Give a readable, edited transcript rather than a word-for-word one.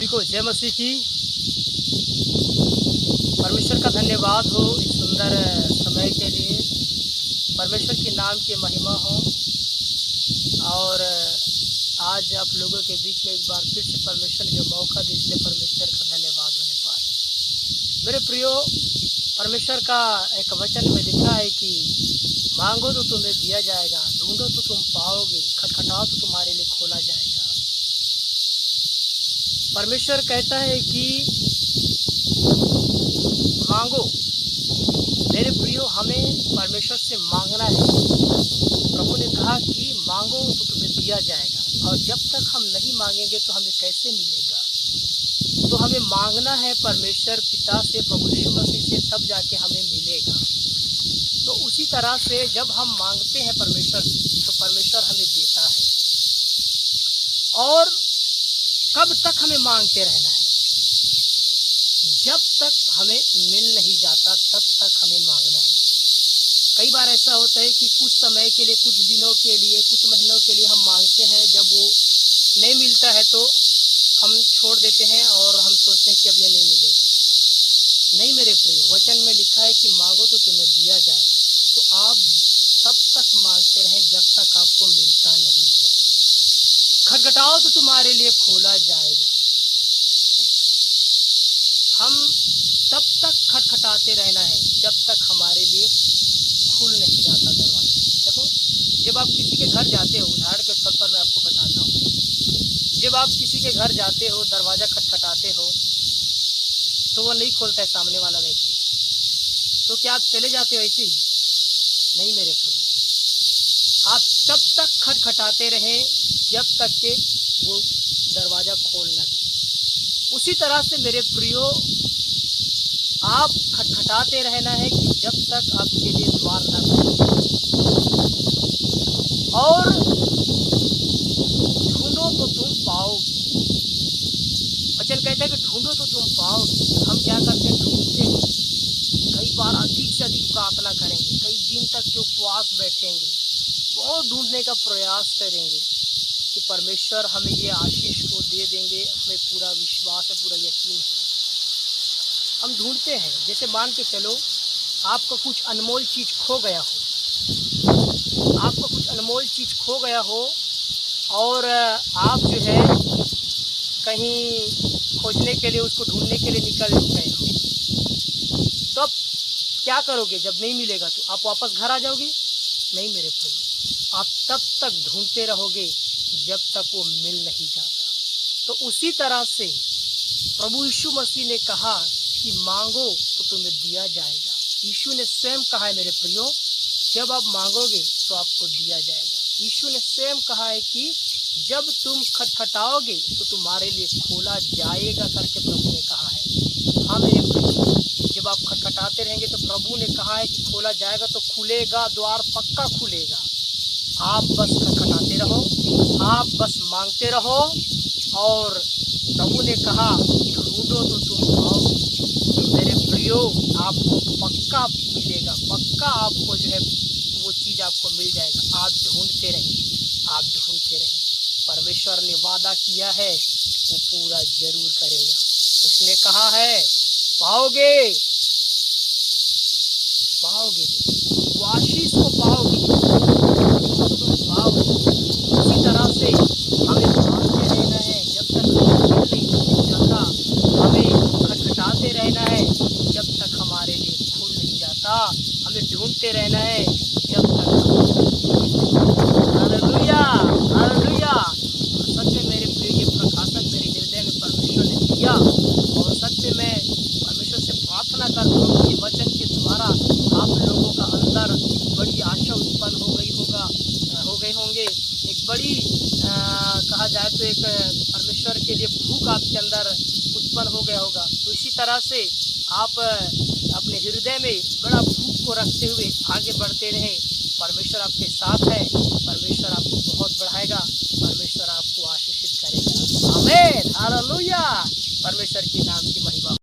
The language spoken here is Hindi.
सभी को जय मसीह की। परमेश्वर का धन्यवाद हो इस सुंदर समय के लिए। परमेश्वर के नाम की महिमा हो। और आज आप लोगों के बीच में एक बार फिर से परमेश्वर ने जो मौका दिया इसलिए परमेश्वर का धन्यवाद होने पाए। मेरे प्रियो, परमेश्वर का एक वचन में लिखा है कि मांगो तो तुम्हें दिया जाएगा, ढूंढो तो तुम पाओगे, खटखटाओ तो तुम्हारे लिए खोला जाएगा। परमेश्वर कहता है कि मांगो। मेरे प्रियो, हमें परमेश्वर से मांगना है। प्रभु ने कहा कि मांगो तो तुम्हें दिया जाएगा, और जब तक हम नहीं मांगेंगे तो हमें कैसे मिलेगा। तो हमें मांगना है परमेश्वर पिता से, प्रभु यीशु मसीह से, तब जाके हमें मिलेगा। तो उसी तरह से जब हम मांगते हैं परमेश्वर से तो परमेश्वर हमें देता है। और कब तक हमें मांगते रहना है? जब तक हमें मिल नहीं जाता तब तक हमें मांगना है। कई बार ऐसा होता है कि कुछ समय के लिए, कुछ दिनों के लिए, कुछ महीनों के लिए हम मांगते हैं। जब वो नहीं मिलता है तो हम छोड़ देते हैं और हम सोचते हैं कि अब ये नहीं मिलेगा। नहीं मेरे प्रिय, वचन में लिखा है कि मांगो तो तुम्हें दिया जाएगा। तो आप तब तक मांगते रहें जब तक आपको मिलता नहीं है। खटखटाओ तो तुम्हारे लिए खोला जाएगा। हम तब तक खटखटाते रहना है जब तक हमारे लिए खुल नहीं जाता दरवाजा। देखो, जब आप किसी के घर जाते हो, उदाहरण के तौर पर मैं आपको बताता हूँ, जब आप किसी के घर जाते हो, दरवाजा खटखटाते हो तो वो नहीं खोलता है सामने वाला व्यक्ति, तो क्या आप चले जाते हो ऐसे ही? नहीं मेरे प्रिय, आप तब तक खटखटाते रहें जब तक के वो दरवाजा खोल न दे। उसी तरह से मेरे प्रियो, आप खटखटाते रहना है कि जब तक आपके लिए द्वार न खुले। और ढूंढो तो तुम पाओगे। वचन कहता है कि ढूंढो तो तुम पाओगे। हम क्या करते हैं? ढूंढते हैं। कई बार अधिक से अधिक प्रार्थना करेंगे, कई दिन तक के उपवास बैठेंगे, बहुत ढूंढने का प्रयास करेंगे कि परमेश्वर हमें ये आशीष को दे देंगे। हमें पूरा विश्वास है, पूरा यकीन है। हम ढूंढते हैं। जैसे मान के चलो, आपका कुछ अनमोल चीज़ खो गया हो, आपका कुछ अनमोल चीज़ खो गया हो और आप जो है कहीं खोजने के लिए, उसको ढूंढने के लिए निकल गए हो, तो अब क्या करोगे? जब नहीं मिलेगा तो आप वापस घर आ जाओगे? नहीं मेरे प्रिय, आप तब तक ढूंढते रहोगे जब तक वो मिल नहीं जाता। तो उसी तरह से प्रभु यीशु मसीह ने कहा कि मांगो तो तुम्हें दिया जाएगा। यीशु ने स्वयं कहा है मेरे प्रियो, जब आप मांगोगे तो आपको दिया जाएगा। यीशु ने स्वयं कहा है कि जब तुम खटखटाओगे तो तुम्हारे लिए खोला जाएगा करके प्रभु ने कहा है। हाँ मेरे प्रियो, जब आप खटखटाते रहेंगे तो प्रभु ने कहा है कि खोला जाएगा, तो खुलेगा, द्वार पक्का खुलेगा। आप बस खटखटाते रहो, आप बस मांगते रहो। और प्रभु ने कहा ढूंढो तो तुम पाओगे। तो मेरे प्रियो, आपको पक्का मिलेगा, पक्का आपको जो है वो चीज़ आपको मिल जाएगा। आप ढूंढते रहें, आप ढूंढते रहें। परमेश्वर ने वादा किया है, वो पूरा जरूर करेगा। उसने कहा है पाओगे, पाओगे, वो आशीष को पाओगे, तुम पाओगे। इसी तरह से हमें मांगते रहना है जब तक मिल नहीं जाता। हमें खटखटाते रहना है जब तक हमारे लिए खुल नहीं जाता। हमें ढूंढते रहना है जब तक। Hallelujah, hallelujah. सच में मेरे प्रिय, ये प्रकाशक मेरे हृदय में परमेश्वर ने दिया, और सच में मैं परमेश्वर से प्रार्थना करता हूँ कि वचन के द्वारा आप लोगों का अंदर बड़ी आशा उत्पन्न हो गए होंगे। एक बड़ी कहा जाए तो एक परमेश्वर के लिए भूख आपके अंदर उत्पन्न हो गया होगा। तो इसी तरह से आप अपने हृदय में बड़ा भूख को रखते हुए आगे बढ़ते रहें। परमेश्वर आपके साथ है, परमेश्वर आपको बहुत बढ़ाएगा, परमेश्वर आपको आशीषित करेगा। आमीन, हालेलुया। परमेश्वर के नाम की महिमा।